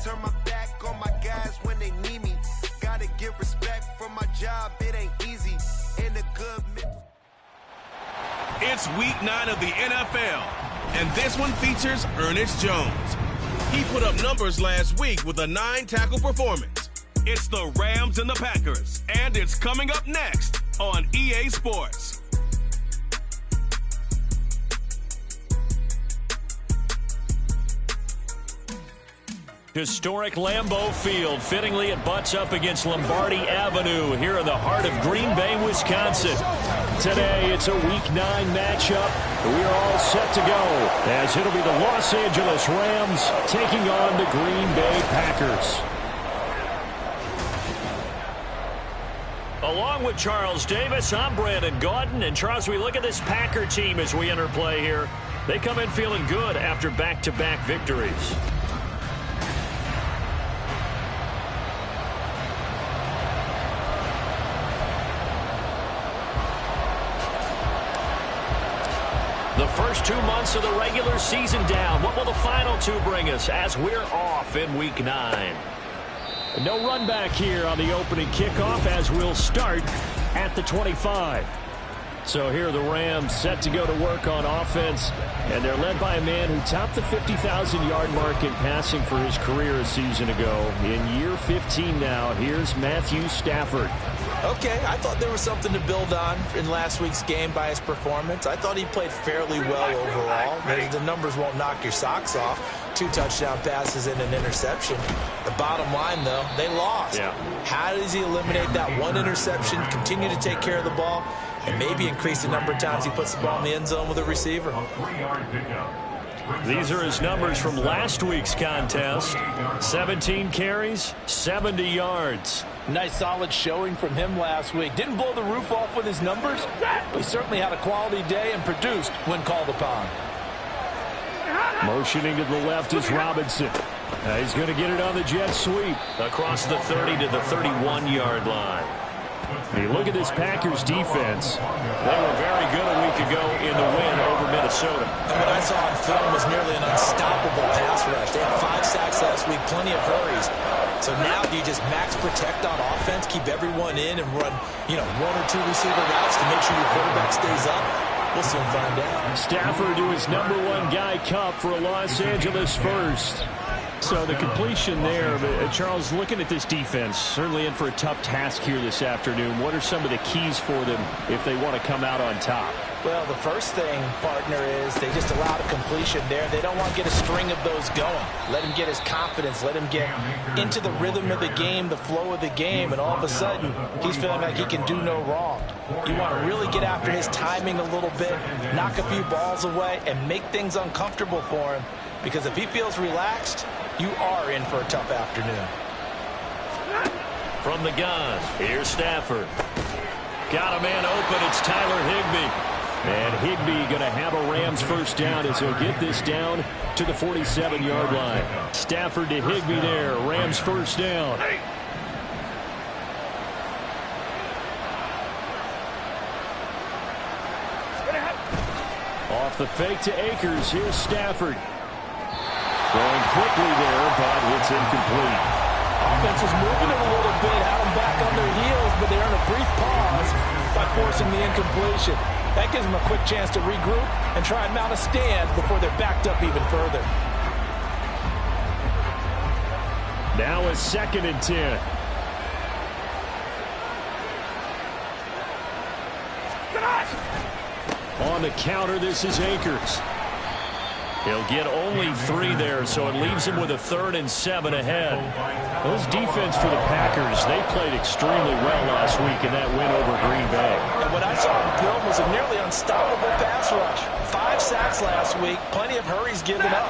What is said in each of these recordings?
turn my back on my guys when they need me. Gotta give respect for my job, it ain't easy. In a good mental. It's week 9 of the NFL, and this one features Ernest Jones. He put up numbers last week with a 9-tackle performance. It's the Rams and the Packers, and it's coming up next on EA Sports. Historic Lambeau Field. Fittingly, it butts up against Lombardi Avenue here in the heart of Green Bay, Wisconsin. Today, it's a Week 9 matchup. We are all set to go as it'll be the Los Angeles Rams taking on the Green Bay Packers. Along with Charles Davis, I'm Brandon Gaudin. And Charles, we look at this Packer team as we enter play here. They come in feeling good after back-to-back victories. The first 2 months of the regular season down. What will the final 2 bring us as we're off in Week 9? No run back here on the opening kickoff as we'll start at the 25. So here are the Rams set to go to work on offense, and they're led by a man who topped the 50,000-yard mark in passing for his career a season ago. In year 15 now, here's Matthew Stafford. Okay, I thought there was something to build on in last week's game by his performance. I thought he played fairly well overall. The numbers won't knock your socks off. 2 touchdown passes and an interception. The bottom line, though, they lost. Yeah. How does he eliminate that 1 interception, continue to take care of the ball, and maybe increase the number of times he puts the ball in the end zone with a receiver? These are his numbers from last week's contest. 17 carries, 70 yards. Nice solid showing from him last week. Didn't blow the roof off with his numbers, but he certainly had a quality day and produced when called upon. Motioning to the left is Robinson. He's going to get it on the jet sweep. Across the 30 to the 31-yard line. Hey, look at this Packers defense. They were very good a week ago in the win over Minnesota. And what I saw on film was nearly an unstoppable pass rush. They had 5 sacks last week, plenty of hurries. So now do you just max protect on offense, keep everyone in, and run, 1 or 2 receiver routes to make sure your quarterback stays up? We'll soon find out. Stafford to his #1 guy, Cup, for a Los Angeles first. So the completion there, but Charles, looking at this defense, certainly in for a tough task here this afternoon. What are some of the keys for them if they want to come out on top? Well, the first thing, partner, is they just allowed a completion there. They don't want to get a string of those going. Let him get his confidence. Let him get into the rhythm of the game, the flow of the game, and all of a sudden, he's feeling like he can do no wrong. You want to really get after his timing a little bit, knock a few balls away, and make things uncomfortable for him. Because if he feels relaxed, you are in for a tough afternoon. From the gun, here's Stafford. Got a man open, it's Tyler Higbee. And Higbee going to have a Rams first down as he'll get this down to the 47-yard line. Stafford to Higbee there, Rams first down. Off the fake to Akers, here's Stafford. Throwing quickly there, but it's incomplete. Offense was moving it a little bit, had them back on their heels, but they're in a brief pause by forcing the incompletion. That gives them a quick chance to regroup and try and mount a stand before they're backed up even further. Now a 2nd and 10. On the counter, this is Akers. He'll get only 3 there, so it leaves him with a 3rd and 7 ahead. Those defense for the Packers, they played extremely well last week in that win over Green Bay. And what I saw on film was a nearly unstoppable pass rush. 5 sacks last week, plenty of hurries given up.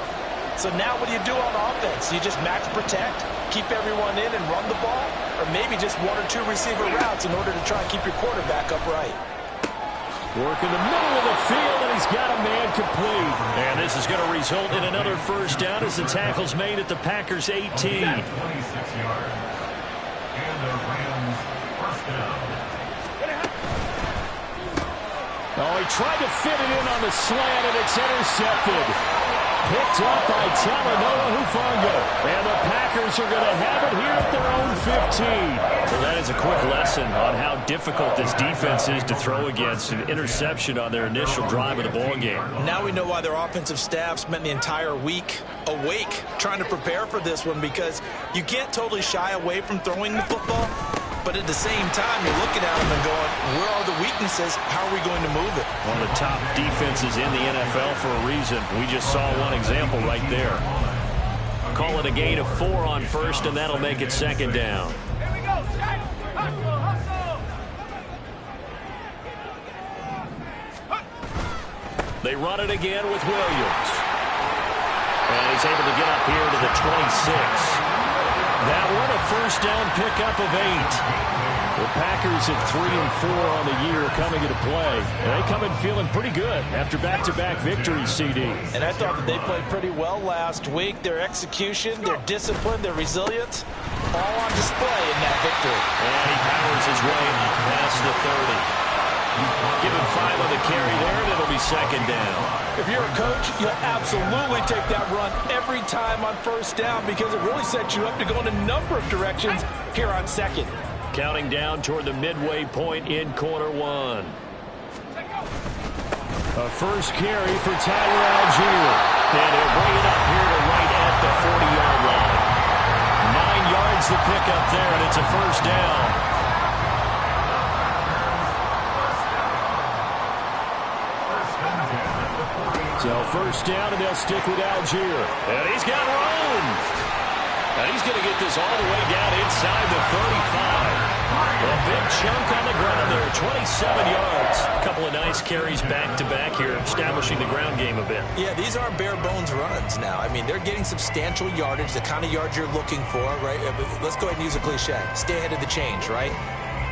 So now what do you do on offense? You just max protect, keep everyone in and run the ball, or maybe just 1 or 2 receiver routes in order to try and keep your quarterback upright. Work in the middle of the field, and he's got a man complete. And this is going to result in another first down as the tackle's made at the Packers' 18. Oh, he tried to fit it in on the slant, and it's intercepted. Picked up by Talanoa Hufanga. And the Packers Packers are going to have it here at their own 15. Well, that is a quick lesson on how difficult this defense is to throw against. An interception on their initial drive of the ball game. Now we know why their offensive staff spent the entire week awake trying to prepare for this one, because you can't totally shy away from throwing the football, but at the same time you're looking at them and going, where are the weaknesses? How are we going to move it? One of the top defenses in the NFL for a reason. We just saw one example right there. Call it a gain of 4 on first, and that'll make it second down. Here we go. Hustle, hustle. They run it again with Williams. And he's able to get up here to the 26. That one a first down pickup of 8. The Packers at 3 and 4 on the year coming into play. And they come in feeling pretty good after back-to-back victories, CD. And I thought that they played pretty well last week. Their execution, their discipline, their resilience, all on display in that victory. And he powers his way up past the 30. Give him 5 on the carry there, and it'll be second down. If you're a coach, you'll absolutely take that run every time on first down, because it really sets you up to go in a number of directions here on second. Counting down toward the midway point in quarter 1. A first carry for Tyler Algier. And he'll bring it up here to right at the 40-yard line. 9 yards to pick up there, and it's a first down. So first down, and they'll stick with Algier. And he's got room. And he's going to get this all the way down inside the 35. A big chunk on the ground there, 27 yards. A couple of nice carries back-to-back here, establishing the ground game a bit. Yeah, these aren't bare-bones runs now. I mean, they're getting substantial yardage, the kind of yards you're looking for, right? Let's go ahead and use a cliche. Stay ahead of the change, right?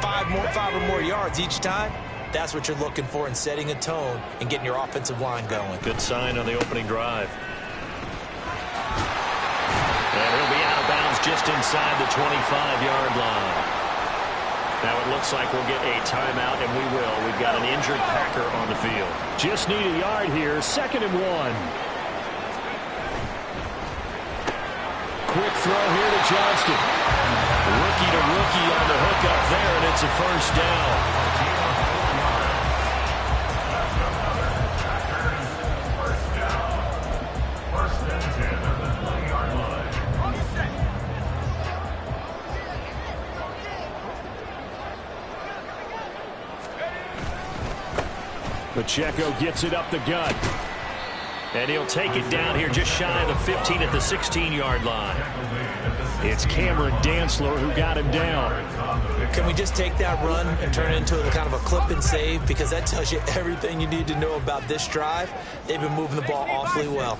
5 or more yards each time. That's what you're looking for in setting a tone and getting your offensive line going. Good sign on the opening drive. And he'll be out of bounds just inside the 25-yard line. Now it looks like we'll get a timeout, and we will. We've got an injured Packer on the field. Just need a yard here, 2nd and 1. Quick throw here to Johnston. Rookie to rookie on the hook up there, and it's a first down. Pacheco gets it up the gut. And he'll take it down here just shy of the 15 at the 16-yard line. It's Cameron Dantzler who got him down. Can we just take that run and turn it into a kind of a clip and save? Because that tells you everything you need to know about this drive. They've been moving the ball awfully well.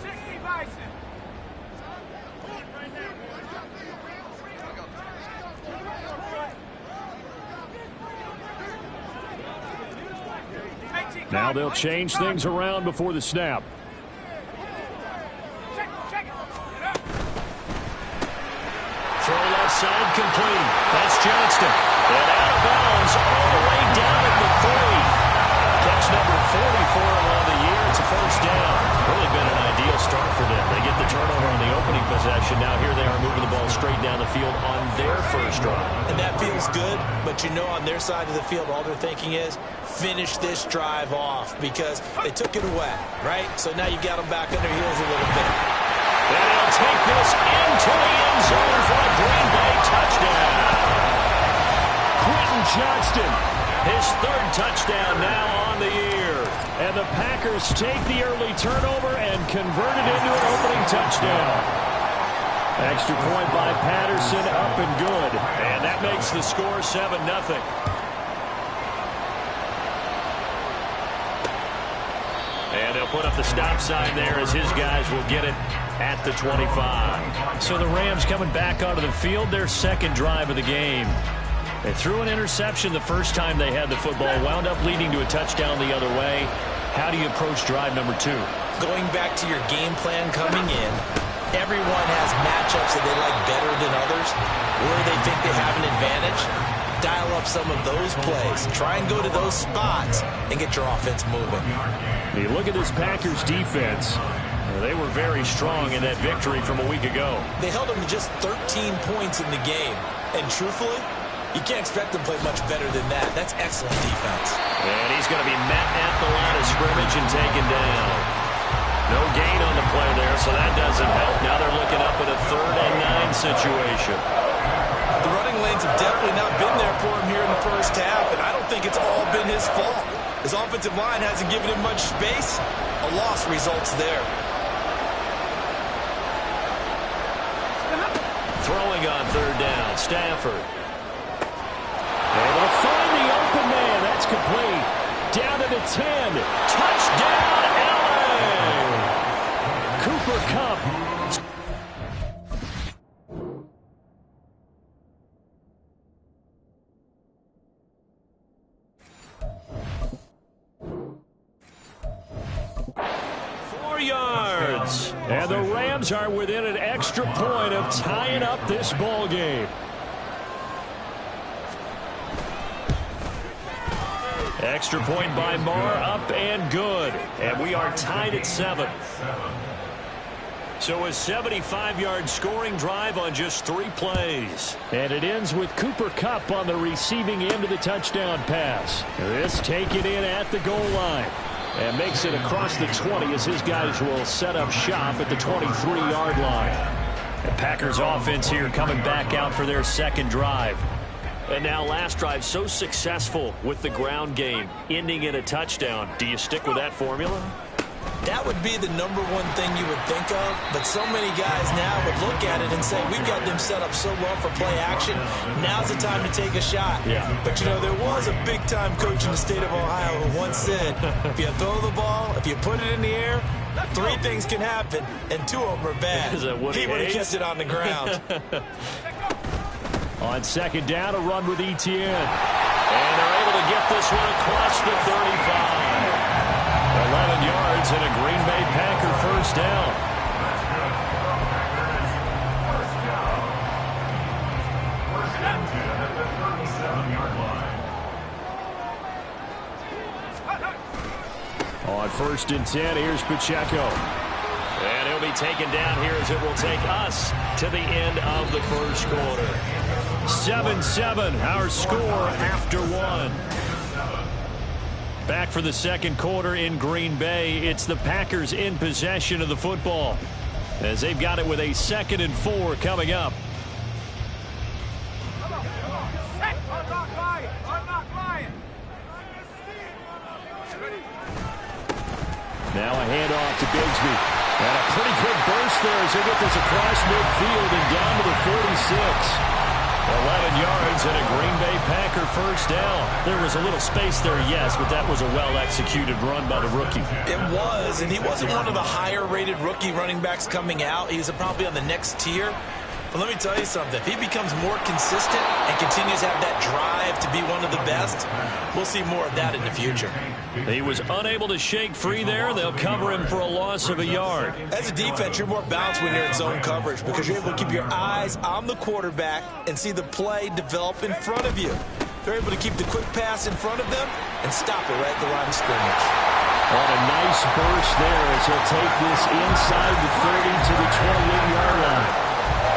Now they'll change things around before the snap. Throw left side complete. That's Johnston. And out of bounds all the way down at the 3. Catch number 40 for him on the year. It's a first down. Really been an ideal start for them. They get the turnover on the opening possession. Now here they are moving the ball straight down the field on their first drive. And that feels good, but you know on their side of the field all they're thinking is finish this drive off, because they took it away, right? So now you got them back on their heels a little bit. And he'll take this into the end zone for a Green Bay touchdown. Quentin Johnston, his 3rd touchdown now on the year. And the Packers take the early turnover and convert it into an opening touchdown. Extra point by Patterson, up and good. And that makes the score 7-0. And they'll put up the stop sign there as his guys will get it at the 25. So the Rams coming back onto the field, their 2nd drive of the game. They threw an interception the first time they had the football, wound up leading to a touchdown the other way. How do you approach drive number 2? Going back to your game plan coming in, everyone has matchups that they like better than others, where they think they have an advantage. Dial up some of those plays. Try and go to those spots and get your offense moving. You look at this Packers defense. They were very strong in that victory from a week ago. They held them to just 13 points in the game. And truthfully, you can't expect them to play much better than that. That's excellent defense. And he's going to be met at the line of scrimmage and taken down. No gain on the play there, so that doesn't help. Now they're looking up at a 3rd and 9 situation. The running lanes have definitely not been there for him here in the first half, and I don't think it's all been his fault. His offensive line hasn't given him much space. A loss results there. Throwing on 3rd down, Stafford. Able to find the open man. That's complete. Down to the 10. Touchdown, LA! Cooper Kupp. Yards. And the Rams are within an extra point of tying up this ball game. Extra point by Marr, up and good. And we are tied at 7. So a 75-yard scoring drive on just 3 plays. And it ends with Cooper Kupp on the receiving end of the touchdown pass. This taken in at the goal line. And makes it across the 20 as his guys will set up shop at the 23-yard line. The Packers offense here coming back out for their 2nd drive. And now last drive so successful with the ground game, ending in a touchdown. Do you stick with that formula? That would be the #1 thing you would think of, but so many guys now would look at it and say, we've got them set up so well for play action, now's the time to take a shot. Yeah. But, you know, there was a big-time coach in the state of Ohio who once said, if you throw the ball, if you put it in the air, 3 things can happen, and 2 of them are bad. Is that what he would have kept it on the ground. On 2nd down, a run with Etienne. And they're able to get this one across the 35. 11 yards and a Green Bay Packer first down. On 1st and 10, here's Pacheco. And he'll be taken down here as it will take us to the end of the first quarter. 7-7, our score after 1. Back for the 2nd quarter in Green Bay. It's the Packers in possession of the football as they've got it with a 2nd and 4 coming up. Now a handoff to Bigsby. And a pretty good burst there as they get this across midfield and down to the 46. 11 yards and a Green Bay Packer first down. There was a little space there, yes, but that was a well-executed run by the rookie. It was, and he wasn't one of the higher-rated rookie running backs coming out. He was probably on the next tier. But let me tell you something. If he becomes more consistent and continues to have that drive to be one of the best, we'll see more of that in the future. He was unable to shake free there. They'll cover him for a loss of a yard. As a defense, you're more balanced when you're in zone coverage because you're able to keep your eyes on the quarterback and see the play develop in front of you. They're able to keep the quick pass in front of them and stop it right at the line of scrimmage. On a nice burst there as he'll take this inside the 30 to the 28-yard line.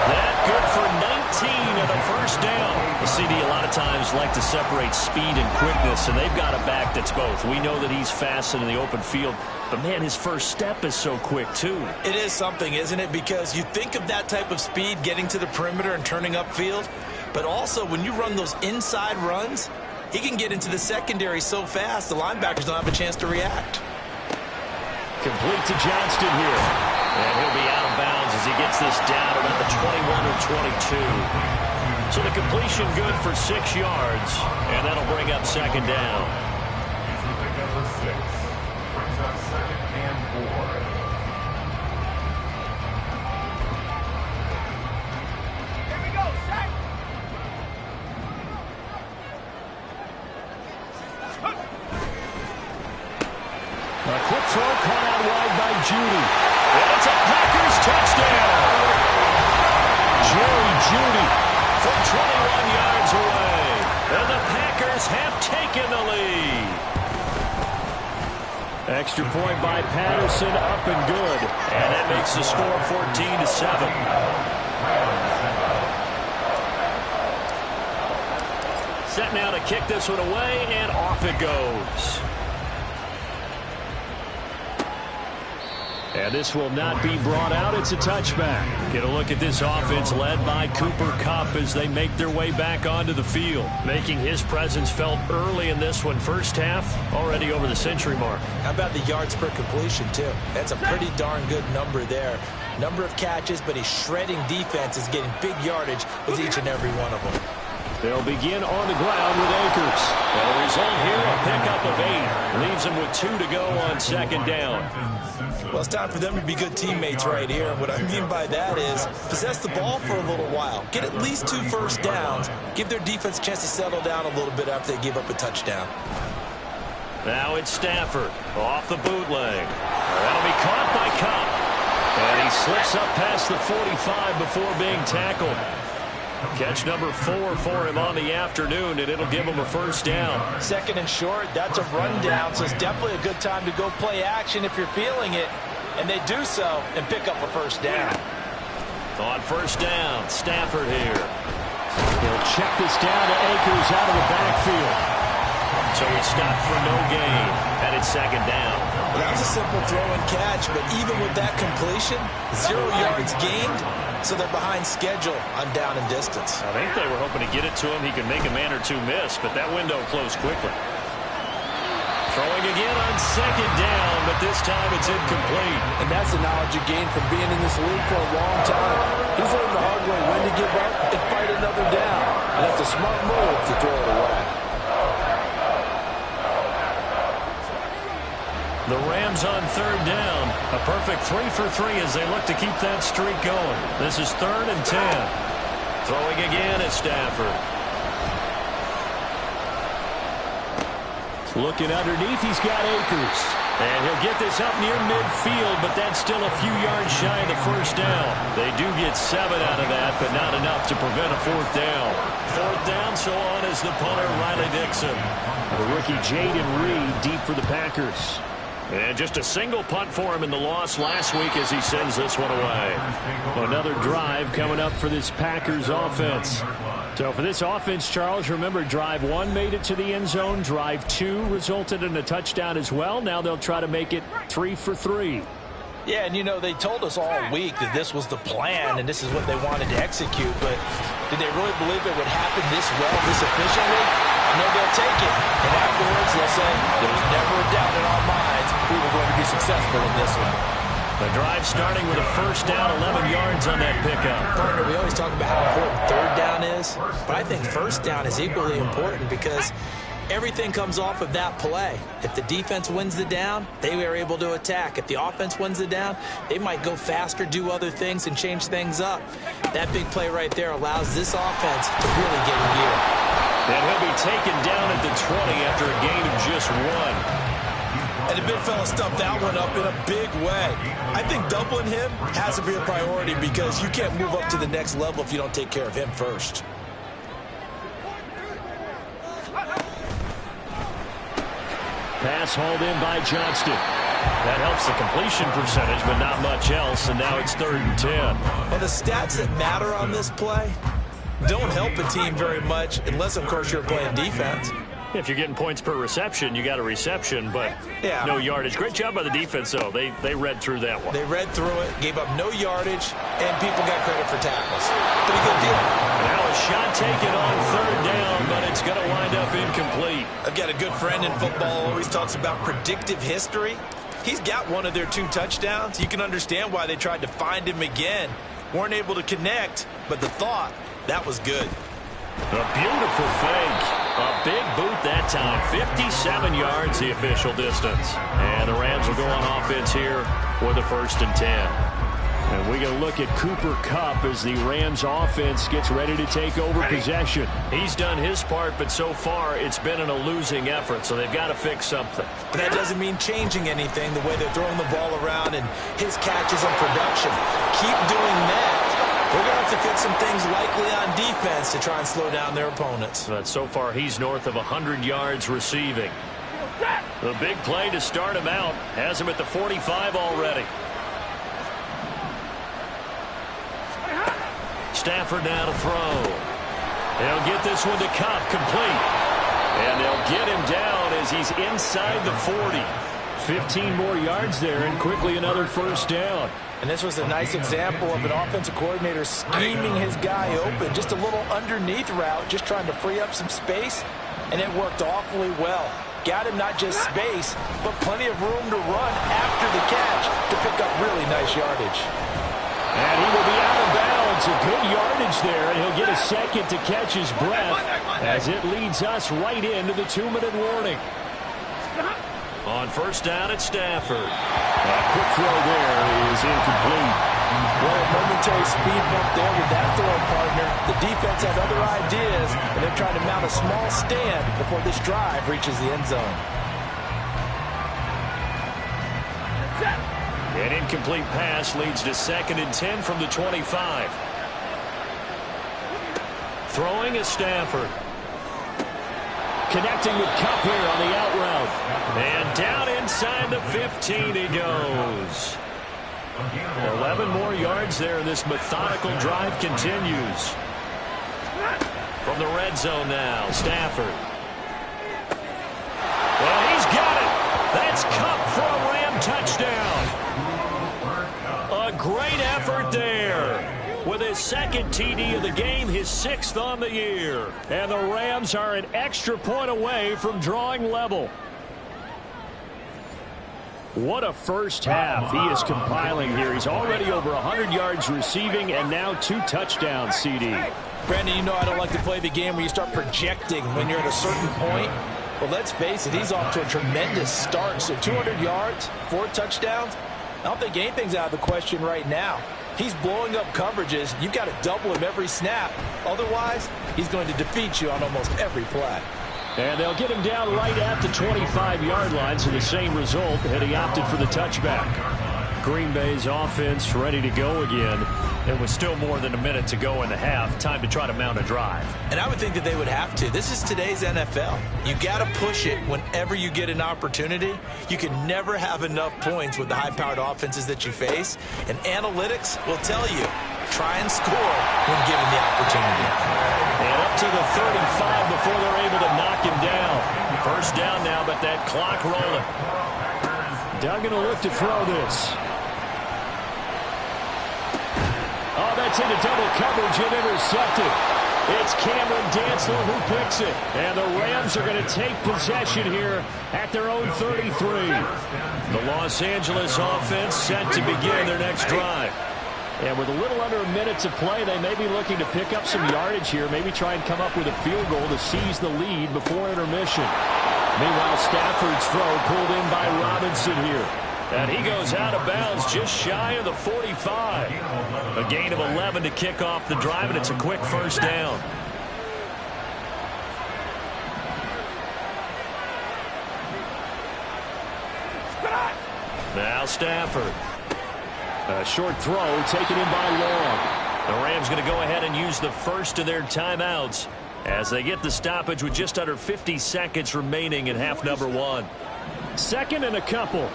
That good for 19 and a first down. The CD a lot of times like to separate speed and quickness, and they've got a back that's both. We know that he's fast in the open field, but, man, his first step is so quick, too. It is something, isn't it? Because you think of that type of speed getting to the perimeter and turning upfield, but also when you run those inside runs, he can get into the secondary so fast the linebackers don't have a chance to react. Complete to Johnston here. And he'll be out of bounds as he gets this down about the 21 or 22. So the completion good for 6 yards, and that'll bring up 2nd down. Number 6 brings up 2nd and 4. Here we go, set. A quick throw caught out wide by Judy. And it's a Packers touchdown. Jerry Judy from 21 yards away. And the Packers have taken the lead. Extra point by Patterson, up and good. And that makes the score 14-7. Set now to kick this one away, and off it goes. And this will not be brought out. It's a touchback. Get a look at this offense led by Cooper Kupp as they make their way back onto the field. Making his presence felt early in this one. First half, already over the century mark. How about the yards per completion, too? That's a pretty darn good number there. Number of catches, but he's shredding defenses, getting big yardage with each and every one of them. They'll begin on the ground with Akers. And the result here, a pickup of 8. Leaves them with 2 to go on second down. Well, it's time for them to be good teammates right here. And what I mean by that is possess the ball for a little while. Get at least 2 first downs. Give their defense a chance to settle down a little bit after they give up a touchdown. Now it's Stafford off the bootleg. That'll be caught by Kupp. And he slips up past the 45 before being tackled. Catch number 4 for him on the afternoon, and it'll give him a first down. Second and short, that's a rundown, so it's definitely a good time to go play action if you're feeling it. And they do so and pick up a first down. On first down, Stafford here. He'll check this down to Akers out of the backfield. So he stopped for no gain, and it's second down. Well, that was a simple throw and catch, but even with that completion, 0 yards gained, so they're behind schedule on down and distance. I think they were hoping to get it to him. He could make a man or 2 miss, but that window closed quickly. Throwing again on second down, but this time it's incomplete. And that's the knowledge you gain from being in this league for a long time. He's learned the hard way when to give up and fight another down. And that's a smart move to throw it away. The Rams on third down. A perfect 3 for 3 as they look to keep that streak going. This is 3rd and 10. Throwing again at Stafford. Looking underneath, he's got Akers. And he'll get this up near midfield, but that's still a few yards shy of the first down. They do get 7 out of that, but not enough to prevent a 4th down. 4th down, so on is the punter, Riley Dixon. The rookie Jaden Reed deep for the Packers. And just a single punt for him in the loss last week as he sends this one away. Another drive coming up for this Packers offense. So for this offense, Charles, remember drive 1 made it to the end zone. Drive 2 resulted in a touchdown as well. Now they'll try to make it 3 for 3. Yeah, and you know, they told us all week that this was the plan and this is what they wanted to execute, but did they really believe it would happen this well, this efficiently? No, they'll take it. And afterwards, they'll say, there was never a doubt in our minds we were going to be successful in this one. The drive starting with a first down, 11 yards on that pickup. Partner, we always talk about how important third down is, but I think first down is equally important because everything comes off of that play. If the defense wins the down, they are able to attack. If the offense wins the down, they might go faster, do other things, and change things up. That big play right there allows this offense to really get in gear. And he'll be taken down at the 20 after a gain of just 1. And the big fella stuffed that one up in a big way. I think doubling him has to be a priority because you can't move up to the next level if you don't take care of him first. Pass hauled in by Johnston. That helps the completion percentage, but not much else, and now it's 3rd and 10. Well, the stats that matter on this play don't help a team very much unless, of course, you're playing defense. If you're getting points per reception, you got a reception, but no yardage. Great job by the defense, though. They read through that one. They read through it, gave up no yardage, and people got credit for tackles. Pretty good deal. Now a shot taken on 3rd down, but it's going to wind up incomplete. I've got a good friend in football who always talks about predictive history. He's got one of their 2 touchdowns. You can understand why they tried to find him again. Weren't able to connect, but the thought, that was good. A beautiful fake. A big boot that time. 57 yards the official distance. And the Rams will go on offense here with a 1st and 10. And we're going to look at Cooper Kupp as the Rams offense gets ready to take over possession. He's done his part, but so far it's been in a losing effort, so they've got to fix something. But that doesn't mean changing anything, the way they're throwing the ball around and his catches and production. Keep doing that. We're going to have to fix some things likely on defense to try and slow down their opponents. But so far he's north of 100 yards receiving. The big play to start him out has him at the 45 already. Stafford now to throw. They'll get this one to Cup, complete. And they'll get him down as he's inside the 40. 15 more yards there, and quickly another first down. And this was a nice example of an offensive coordinator scheming his guy open. Just a little underneath route, just trying to free up some space, and it worked awfully well. Got him not just space, but plenty of room to run after the catch to pick up really nice yardage. And he will be out of bounds. A good yardage there, and he'll get a second to catch his breath as it leads us right into the 2-minute warning. On first down at Stafford. A quick throw there is incomplete. Well, a momentary speed bump there with that throw, partner. The defense had other ideas, and they're trying to mount a small stand before this drive reaches the end zone. An incomplete pass leads to 2nd and 10 from the 25. Throwing is Stafford. Connecting with Cup here on the out route. And down inside the 15 he goes. 11 more yards there, and this methodical drive continues. From the red zone now, Stafford. Well, he's got it. That's Cup for a Ram touchdown. A great effort there. With his 2nd TD of the game, his 6th on the year. And the Rams are an extra point away from drawing level. What a first half he is compiling here. He's already over 100 yards receiving and now 2 touchdowns, CD. Brandon, you know I don't like to play the game where you start projecting when you're at a certain point. Well, let's face it, he's off to a tremendous start. So 200 yards, 4 touchdowns. I don't think anything's out of the question right now. He's blowing up coverages. You've got to double him every snap. Otherwise, he's going to defeat you on almost every play. And they'll get him down right at the 25-yard line, so the same result, and he opted for the touchback. Green Bay's offense ready to go again. There was still more than a minute to go in the half. Time to try to mount a drive. And I would think that they would have to. This is today's NFL. You got to push it whenever you get an opportunity. You can never have enough points with the high-powered offenses that you face. And analytics will tell you, try and score when given the opportunity. And up to the 35 before they're able to knock him down. First down now, but that clock rolling. Doug going to look to throw this. Oh, that's into double coverage and intercepted. It's Cameron Dantzler who picks it. And the Rams are going to take possession here at their own 33. The Los Angeles offense set to begin their next drive. And with a little under a minute to play, they may be looking to pick up some yardage here, maybe try and come up with a field goal to seize the lead before intermission. Meanwhile, Stafford's throw pulled in by Robinson here. And he goes out of bounds just shy of the 45. A gain of 11 to kick off the drive, and it's a quick first down. Now Stafford. A short throw taken in by Long. The Rams going to go ahead and use the first of their timeouts as they get the stoppage with just under 50 seconds remaining in half number 1. 2nd and a couple.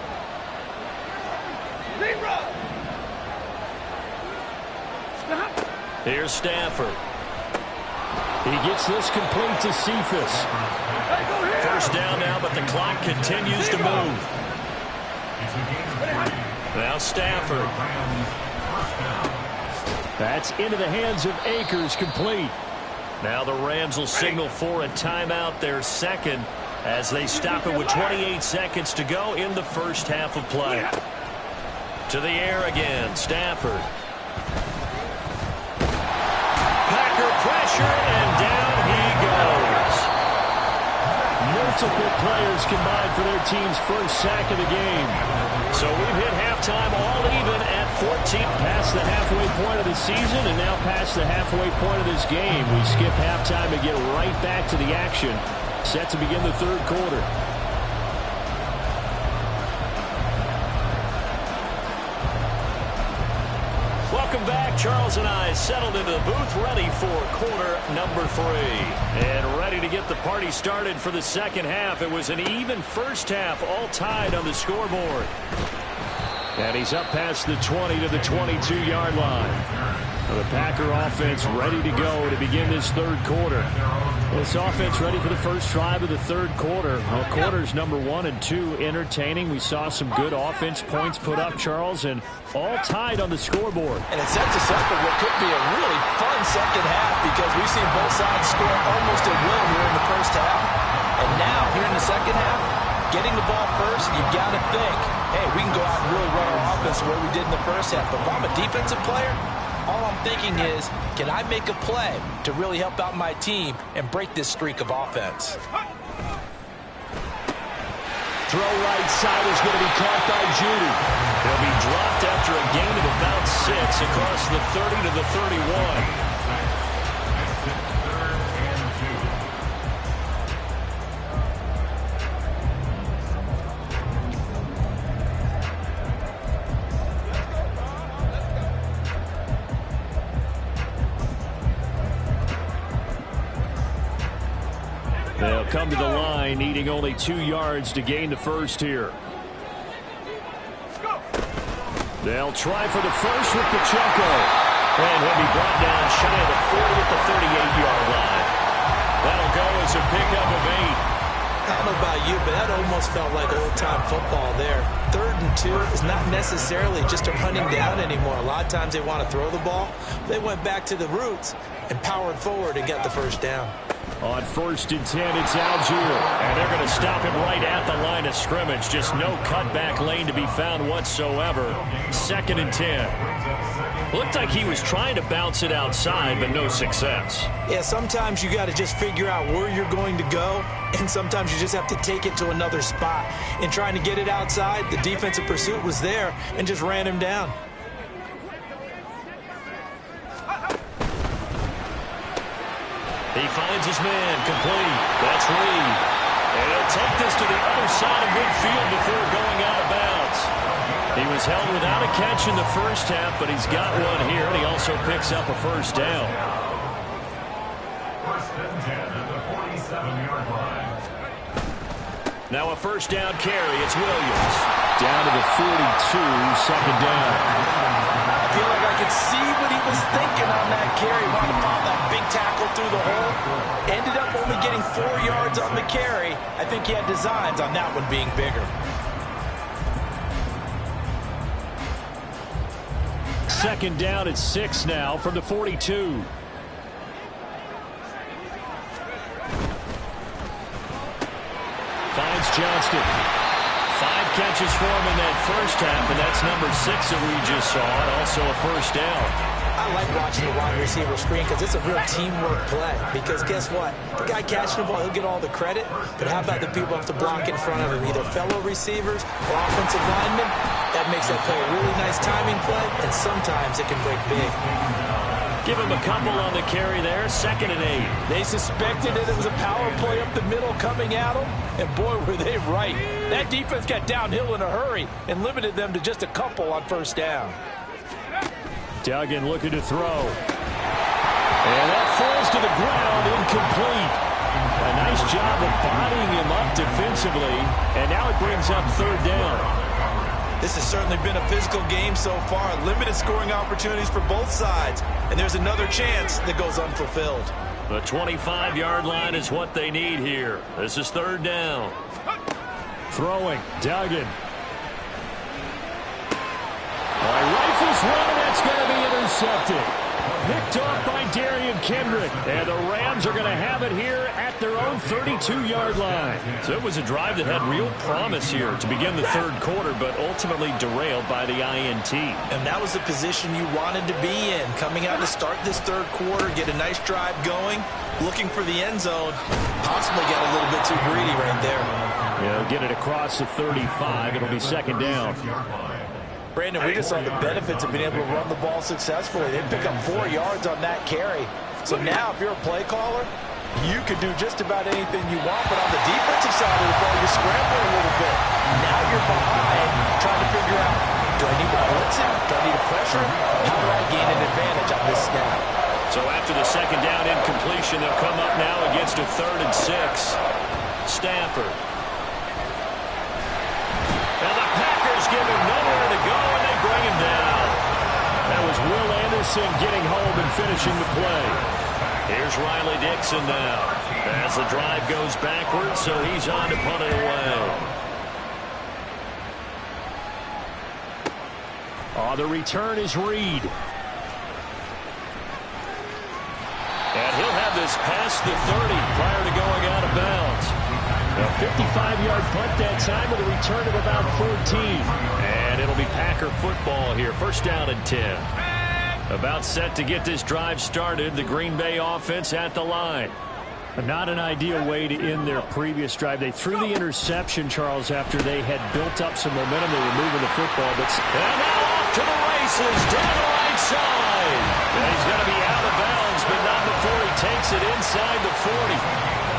Here's Stafford. He gets this complete to Cephas. First down now, but the clock continues to move. Now Stafford. That's into the hands of Akers, complete. Now the Rams will signal for a timeout, their 2nd, as they stop it with 28 seconds to go in the first half of play. To the air again, Stafford. Packer pressure, and down he goes. Multiple players combined for their team's first sack of the game. So we've hit halftime all even at 14, past the halfway point of the season, and now past the halfway point of this game. We skip halftime and get right back to the action, set to begin the 3rd quarter. Welcome back Charles and I settled into the booth, ready for quarter number 3. And ready to get the party started for the second half. It was an even first half, all tied on the scoreboard. And he's up past the 20 to the 22-yard line. The Packer offense ready to go to begin this third quarter. This offense ready for the first drive of the third quarter. Well, quarters number 1 and 2 entertaining. We saw some good offense points put up, Charles, and all tied on the scoreboard. And it sets us up for what could be a really fun second half because we've seen both sides score almost at will here in the first half. And now, here in the second half, getting the ball first, you've got to think, hey, we can go out and really run our offense the way we did in the first half. But if I'm a defensive player, all I'm thinking is, can I make a play to really help out my team and break this streak of offense? Throw right side is going to be caught by Judy. He'll be dropped after a gain of about 6 across the 30 to the 31. They'll come to the line, needing only 2 yards to gain the first here. They'll try for the first with Pacheco. And he'll be brought down shy of the 40 at the 38-yard line. That'll go as a pickup of 8. I don't know about you, but that almost felt like old-time football there. 3rd and 2 is not necessarily just a running down anymore. A lot of times they want to throw the ball. They went back to the roots and powered forward and got the first down. On 1st and 10, it's Algier. And they're going to stop him right at the line of scrimmage. Just no cutback lane to be found whatsoever. 2nd and 10. Looked like he was trying to bounce it outside, but no success. Yeah, sometimes you got to just figure out where you're going to go, and sometimes you just have to take it to another spot. In trying to get it outside, the defensive pursuit was there and just ran him down. He finds his man, complete. That's Reed. And he'll take this to the other side of midfield before going out of bounds. He was held without a catch in the first half, but he's got one here, and he also picks up a first down. 1st and 10 at the 47-yard line. Now a first down carry. It's Williams. Down to the 42, 2nd down. I feel like I could see what he was thinking on that carry. Wanted to follow that big tackle through the hole. Ended up only getting 4 yards on the carry. I think he had designs on that one being bigger. 2nd down at 6 now from the 42. Finds Johnston. 5 catches for him in that first half, and that's number 6 that we just saw, and also a first down. I like watching the wide receiver screen because it's a real teamwork play. Because guess what? The guy catching the ball, he'll get all the credit. But how about the people who have to block in front of him, either fellow receivers or offensive linemen? That makes that play a really nice timing play, and sometimes it can break big. Give him a couple on the carry there. 2nd and 8. They suspected it was a power play up the middle coming at them, and boy, were they right. That defense got downhill in a hurry and limited them to just a couple on first down. Duggan looking to throw. And that falls to the ground, incomplete. A nice job of bodying him up defensively, and now it brings up 3rd down. This has certainly been a physical game so far. Limited scoring opportunities for both sides. And there's another chance that goes unfulfilled. The 25-yard line is what they need here. This is 3rd down. Throwing. Duggan. Rifles one, and that's going to be intercepted. Picked off by Darian Kendrick. And the Rams are going to have it here at their own 32-yard line. So it was a drive that had real promise here to begin the third quarter, but ultimately derailed by the INT. And that was the position you wanted to be in. Coming out to start this third quarter, get a nice drive going, looking for the end zone. Possibly got a little bit too greedy right there. Yeah, get it across the 35. It'll be 2nd down. Brandon, we just saw the benefits of being able to run the ball successfully. They pick up 4 yards on that carry. So now, if you're a play caller, you could do just about anything you want. But on the defensive side of the ball, you're scrambling a little bit. Now you're behind, trying to figure out Do I need to blitz him? Do I need to pressure him? How do I gain an advantage on this snap? So after the second down incompletion, they'll come up now against a 3rd and 6. Stafford. Now the Packers give him nowhere to go, and they bring him down. That was Will Anderson getting home and finishing the play. Here's Riley Dixon now. As the drive goes backwards, so he's on to punt it away. The return is Reed. And he'll have this past the 30 prior to going out of bounds. A 55-yard punt that time with a return of about 14. And it'll be Packer football here. 1st down and 10. About set to get this drive started. The Green Bay offense at the line. Not an ideal way to end their previous drive. They threw the interception, Charles, after they had built up some momentum. They were moving the football. And now off to the races down the right side. And he's going to be out of bounds, but not before he takes it inside the 40.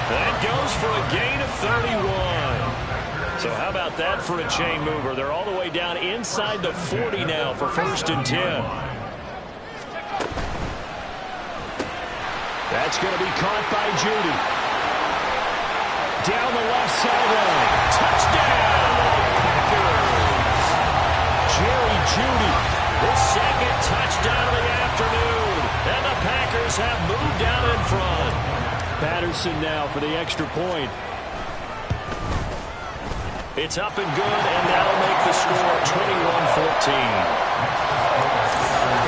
That goes for a gain of 31. So how about that for a chain mover? They're all the way down inside the 40 now for 1st and 10. That's going to be caught by Judy. Down the left sideline. Touchdown, Packers. Jerry Judy, the 2nd touchdown of the afternoon. And the Packers have moved out in front. Patterson now for the extra point. It's up and good, and that'll make the score 21-14.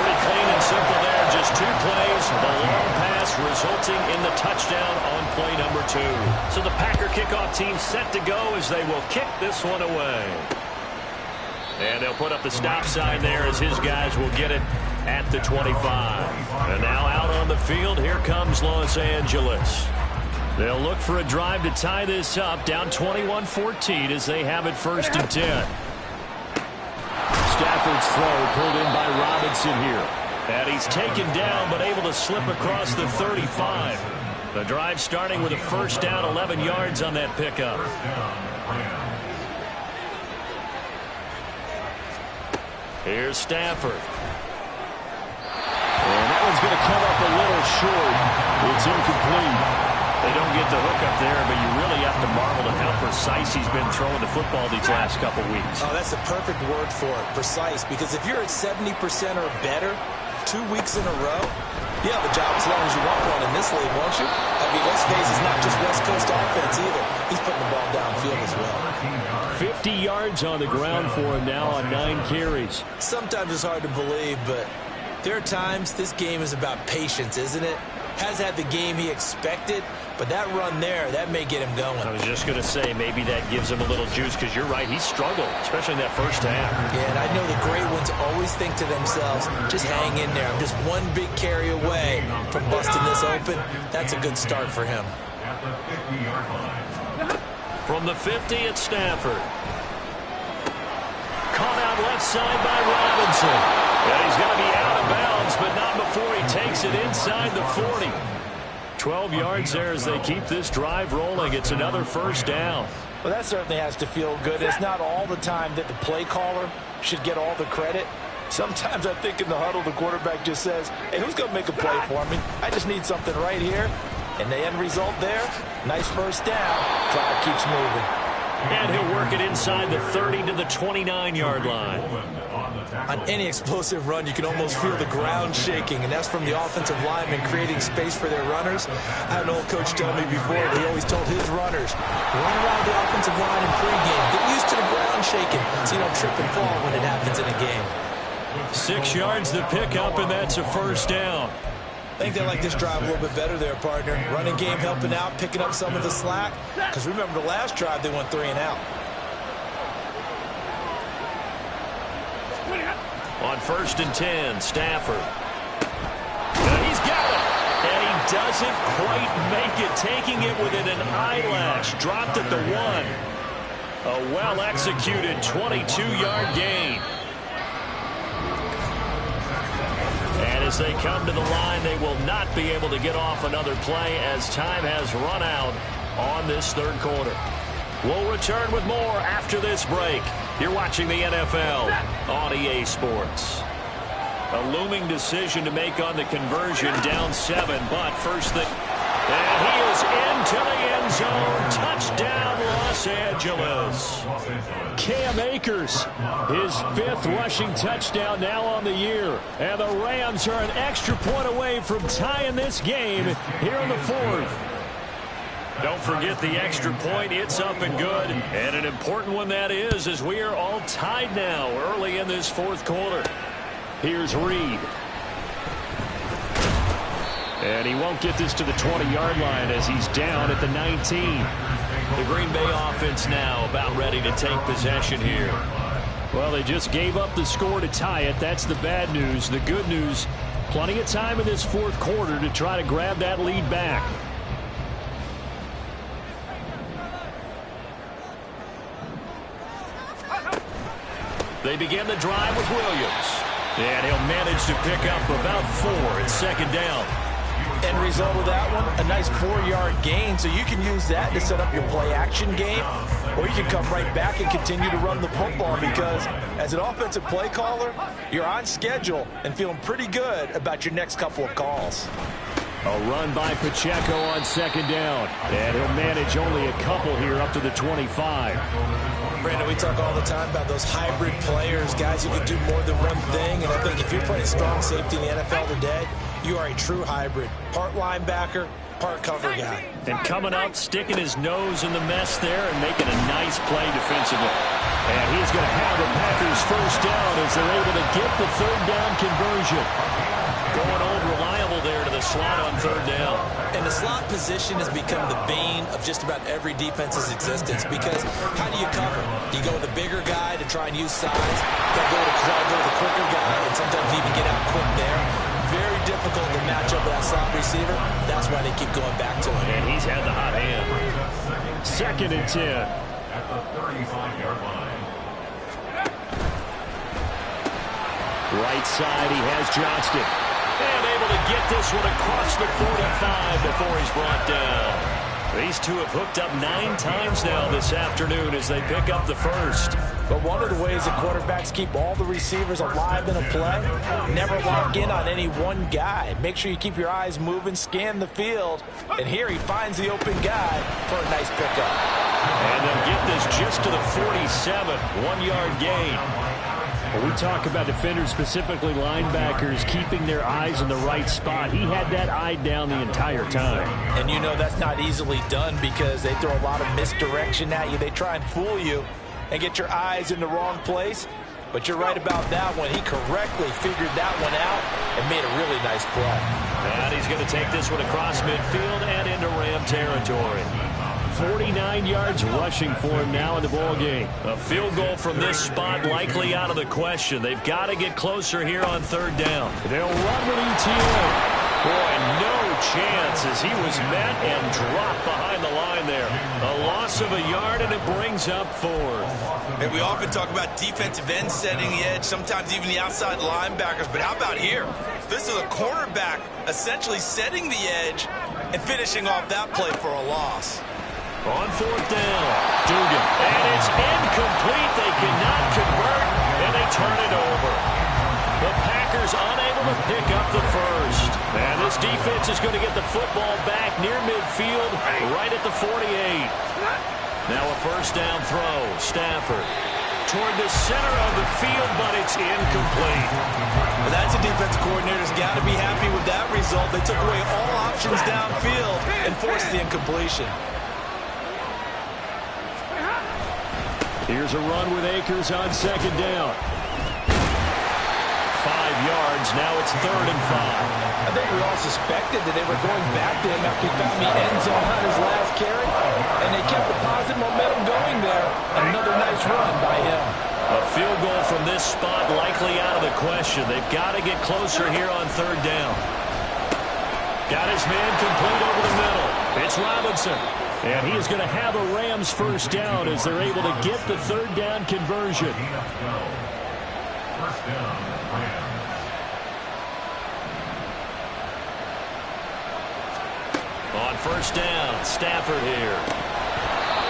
Pretty clean and simple there. Just 2 plays. The long pass resulting in the touchdown on play number 2. So the Packer kickoff team set to go as they will kick this one away. And they'll put up the stop sign there as his guys will get it at the 25. And now out on the field, here comes Los Angeles. They'll look for a drive to tie this up, down 21-14 as they have it 1st and 10. Stafford's throw pulled in by Robinson here. And he's taken down but able to slip across the 35. The drive starting with a 1st down, 11 yards on that pickup. Here's Stafford. And that one's going to come up a little short. It's incomplete. They don't get the hook up there, but you really have to marvel at how precise he's been throwing the football these last couple weeks. Oh, that's the perfect word for it, precise, because if you're at 70% or better 2 weeks in a row, you have a job as long as you want one in this league, won't you? I mean, let's face it's not just West Coast offense either. He's putting the ball downfield as well. 50 yards on the ground for him now on 9 carries. Sometimes it's hard to believe, but there are times this game is about patience, isn't it? Has had the game he expected, but that run there, that may get him going. I was just going to say, maybe that gives him a little juice, because you're right, he struggled, especially in that 1st half. Yeah, and I know the great ones always think to themselves, just hang in there. I'm just one big carry away from busting this open. That's a good start for him. From the 50 at Stafford. Caught out left side by Robinson. And he's going to be out of bounds, but not before he takes it inside the 40. 12 yards there as they keep this drive rolling. It's another 1st down. Well, that certainly has to feel good. It's not all the time that the play caller should get all the credit. Sometimes I think in the huddle, the quarterback just says, hey, who's going to make a play for me? I just need something right here. And the end result there, nice 1st down. Drive keeps moving. And he'll work it inside the 30 to the 29-yard line. On any explosive run, you can almost feel the ground shaking, and that's from the offensive linemen creating space for their runners. I had an old coach tell me before, he always told his runners, run around the offensive line in pregame. Get used to the ground shaking so you don't trip and fall when it happens in a game. 6 yards the pickup, and that's a 1st down. I think they like this drive a little bit better there, partner. Running game helping out, picking up some of the slack. Because remember the last drive, they went 3 and out. On 1st and 10, Stafford. And he's got it. And he doesn't quite make it, taking it within an eyelash. Dropped at the 1. A well-executed 22-yard gain. And as they come to the line, they will not be able to get off another play as time has run out on this 3rd quarter. We'll return with more after this break. You're watching the NFL on EA Sports. A looming decision to make on the conversion, down 7, but first thing, and he is into the end zone. Touchdown, Los Angeles. Cam Akers, his 5th rushing touchdown now on the year. And the Rams are an extra point away from tying this game here in the 4th. Don't forget the extra point. It's up and good. And an important one that is, as we are all tied now early in this 4th quarter. Here's Reed. And he won't get this to the 20-yard line as he's down at the 19. The Green Bay offense now about ready to take possession here. Well, they just gave up the score to tie it. That's the bad news. The good news, plenty of time in this 4th quarter to try to grab that lead back. They begin the drive with Williams. And he'll manage to pick up about 4 at 2nd down. End result of that one, a nice 4-yard gain. So you can use that to set up your play-action game, or you can come right back and continue to run the football because as an offensive play caller, you're on schedule and feeling pretty good about your next couple of calls. A run by Pacheco on 2nd down. And he'll manage only a couple here up to the 25. Brandon, we talk all the time about those hybrid players, guys who can do more than one thing. And I think if you're playing strong safety in the NFL today, you are a true hybrid. Part linebacker, part cover guy. And coming up, sticking his nose in the mess there and making a nice play defensively. And he's going to have the Packers first down as they're able to get the 3rd down conversion. Going old reliable there to the slot on 3rd down. And the slot position has become the bane of just about every defense's existence because how do you cover? Do you go with a bigger guy to try and use size? Do you go with a quicker guy and sometimes even get out quick there? Very difficult to match up with that slot receiver. That's why they keep going back to him. And he's had the hot hand. 2nd and 10. At the 35-yard line. Right side, he has Johnston. And able to get this one across the 45 before he's brought down. These two have hooked up 9 times now this afternoon as they pick up the first. But one of the ways that quarterbacks keep all the receivers alive in a play, never lock in on any one guy. Make sure you keep your eyes moving, scan the field. And here he finds the open guy for a nice pickup. And they'll get this just to the 47, 1-yard gain. When we talk about defenders, specifically linebackers, keeping their eyes in the right spot, he had that eye down the entire time. And you know that's not easily done because they throw a lot of misdirection at you. They try and fool you and get your eyes in the wrong place. But you're right about that one. He correctly figured that one out and made a really nice play. And he's going to take this one across midfield and into Ram territory. 49 yards rushing for him now in the ball game. A field goal from this spot likely out of the question. They've got to get closer here on 3rd down. They'll run with ETN. Boy, no chance as he was met and dropped behind the line there. A loss of a yard, and it brings up 4th. And we often talk about defensive ends setting the edge, sometimes even the outside linebackers. But how about here? This is a cornerback essentially setting the edge and finishing off that play for a loss. On 4th down, Dugan. And it's incomplete. They cannot convert, and they turn it over. The Packers unable to pick up the first. And this defense is going to get the football back near midfield, right at the 48. Now a 1st down throw. Stafford toward the center of the field, but it's incomplete. Well, that's a defense coordinator's got to be happy with that result. They took away all options downfield and forced the incompletion. Here's a run with Akers on 2nd down. 5 yards. Now it's 3rd and 5. I think we all suspected that they were going back to him after he found the end zone on his last carry. And they kept the positive momentum going there. Another nice run by him. A field goal from this spot likely out of the question. They've got to get closer here on 3rd down. Got his man complete over the middle. It's Robinson. And he is going to have a Rams first down as they're able to get the 3rd down conversion. First down, Rams. On 1st down, Stafford here.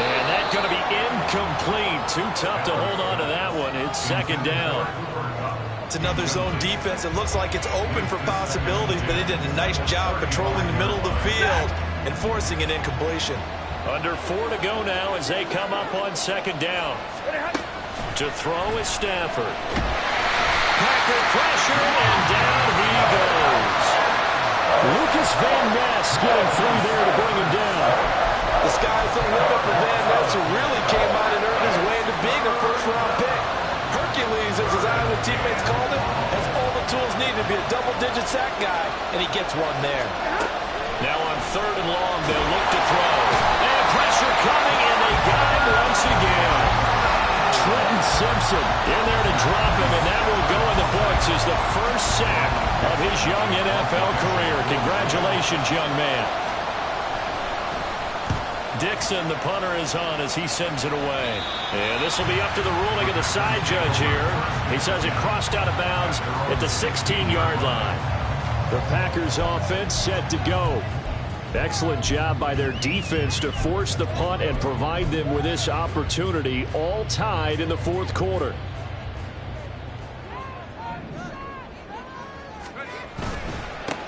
And that's going to be incomplete. Too tough to hold on to that one. It's second down. It's another zone defense. It looks like it's open for possibilities, but they did a nice job patrolling the middle of the field and forcing an incompletion. Under 4 to go now as they come up on second down. To throw is Stafford. Packer pressure, and down he goes. Lucas Van Ness getting through there to bring him down. The sky's the limit for Van Ness, who really came out and earned his way into being a first-round pick. Hercules, as his Iowa teammates called him, has all the tools needed to be a double-digit sack guy, and he gets one there. Now on 3rd and long, they'll look to throw. And pressure coming, and they got him once again. Trenton Simpson in there to drop him, and that will go in the books as the first sack of his young NFL career. Congratulations, young man. Dixon, the punter, is on as he sends it away. And this will be up to the ruling of the side judge here. He says it crossed out of bounds at the 16-yard line. The Packers offense set to go. Excellent job by their defense to force the punt and provide them with this opportunity, all tied in the 4th quarter.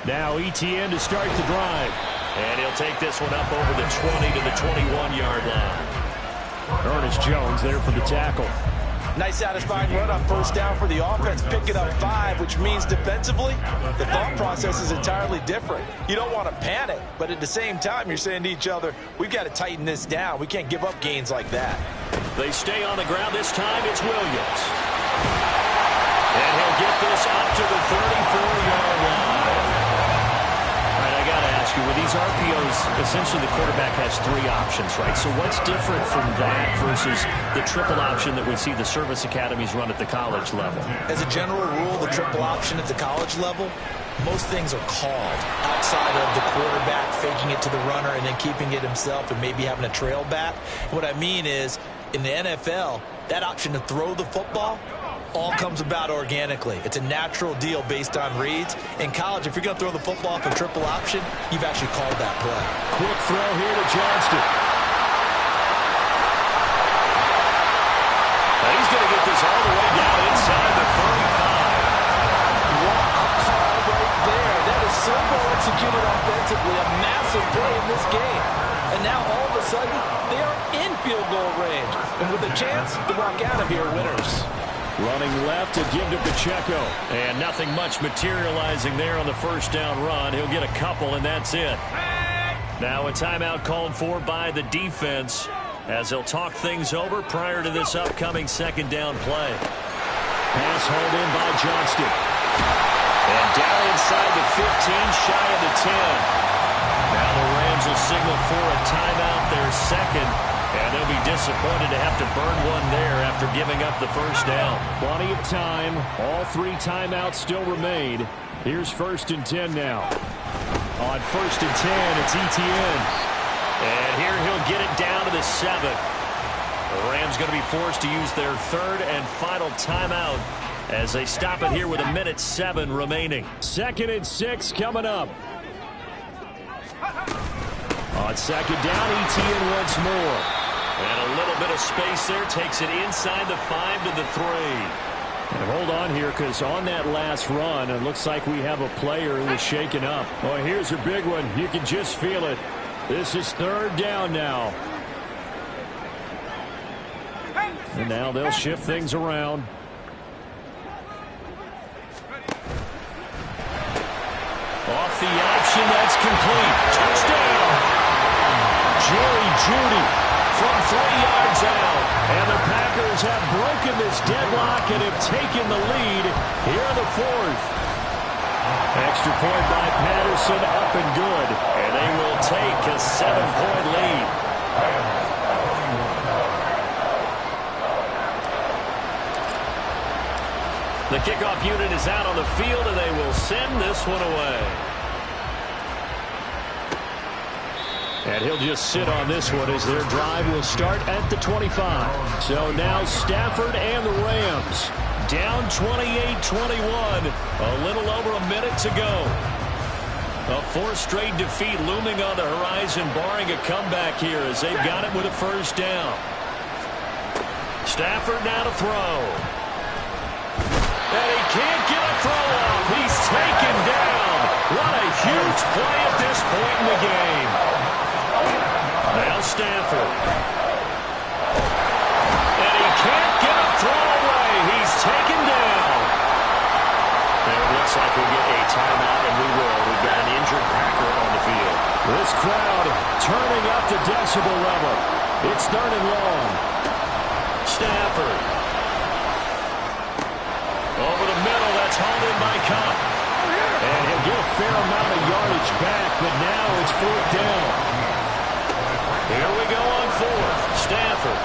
Now ETN to start the drive. And he'll take this one up over the 20 to the 21-yard line. Ernest Jones there for the tackle. Nice satisfying run on first down for the offense. Pick it up 5, which means defensively, the thought process is entirely different. You don't want to panic, but at the same time, you're saying to each other, we've got to tighten this down. We can't give up gains like that. They stay on the ground. This time it's Williams. And he'll get this up to the 34-yard line. I got to ask you, with these RPOs, essentially the quarterback has 3 options, right? So what's different from that versus the triple option that we see the service academies run at the college level? As a general rule, the triple option at the college level, most things are called outside of the quarterback faking it to the runner and then keeping it himself and maybe having a trail back. What I mean is, in the NFL, that option to throw the football all comes about organically. It's a natural deal based on reads. In college, if you're going to throw the football for triple option, you've actually called that play. Quick throw here to Johnston. Now he's going to get this all the way down inside the 35. What a call right there. That is so well executed offensively. A massive play in this game. And now all of a sudden, they are in field goal range. And with a chance to walk out of here winners. Running left to give to Pacheco. And nothing much materializing there on the first down run. He'll get a couple, and that's it. Now a timeout called for by the defense as they'll talk things over prior to this upcoming second down play. Pass hauled in by Johnston. And down inside the 15, shy of the 10. Now the Rams will signal for a timeout, their second. And they'll be disappointed to have to burn one there after giving up the first down. Plenty of time. All 3 timeouts still remain. Here's 1st and 10 now. On 1st and 10, it's ETN. And here he'll get it down to the 7. The Rams going to be forced to use their 3rd and final timeout as they stop it here with 1:07 remaining. 2nd and 6 coming up. On second down, ETN once more. And a little bit of space there. Takes it inside the 5 to the 3. And hold on here, because on that last run, it looks like we have a player who is shaken up. Oh, here's a big one. You can just feel it. This is 3rd down now. And now they'll shift things around. Off the option, that's complete. Touchdown! Jerry Jeudy from 3 yards out. And the Packers have broken this deadlock and have taken the lead here in the 4th. Extra point by Patterson, up and good. And they will take a 7-point lead. The kickoff unit is out on the field, and they will send this one away. And he'll just sit on this one as their drive will start at the 25. So now Stafford and the Rams down 28-21. A little over a minute to go. A fourth straight defeat looming on the horizon, barring a comeback here as they've got it with a first down. Stafford now to throw. And he can't get a throw off. He's taken down. What a huge play at this point in the game. Now Stafford. And he can't get a throw away. He's taken down. And it looks like we'll get a timeout, and we will. We've got an injured Packer on the field. This crowd turning up the decibel level. It's 3rd and long. Stafford. Over the middle, that's hauled in by Cup. And he'll get a fair amount of yardage back, but now it's 4th down. Here we go on 4th. Stafford.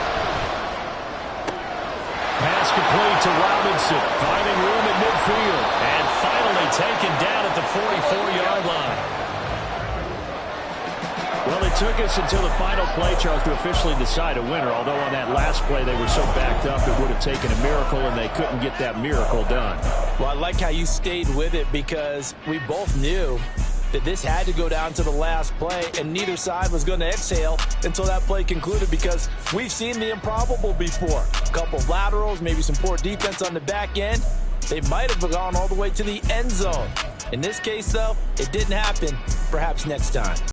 Pass complete to Robinson, finding room at midfield. And finally taken down at the 44-yard line. Well, it took us until the final play, Charles, to officially decide a winner, although on that last play they were so backed up it would have taken a miracle, and they couldn't get that miracle done. Well, I like how you stayed with it because we both knew that this had to go down to the last play, and neither side was going to exhale until that play concluded because we've seen the improbable before. A couple of laterals, maybe some poor defense on the back end. They might have gone all the way to the end zone. In this case, though, it didn't happen. Perhaps next time.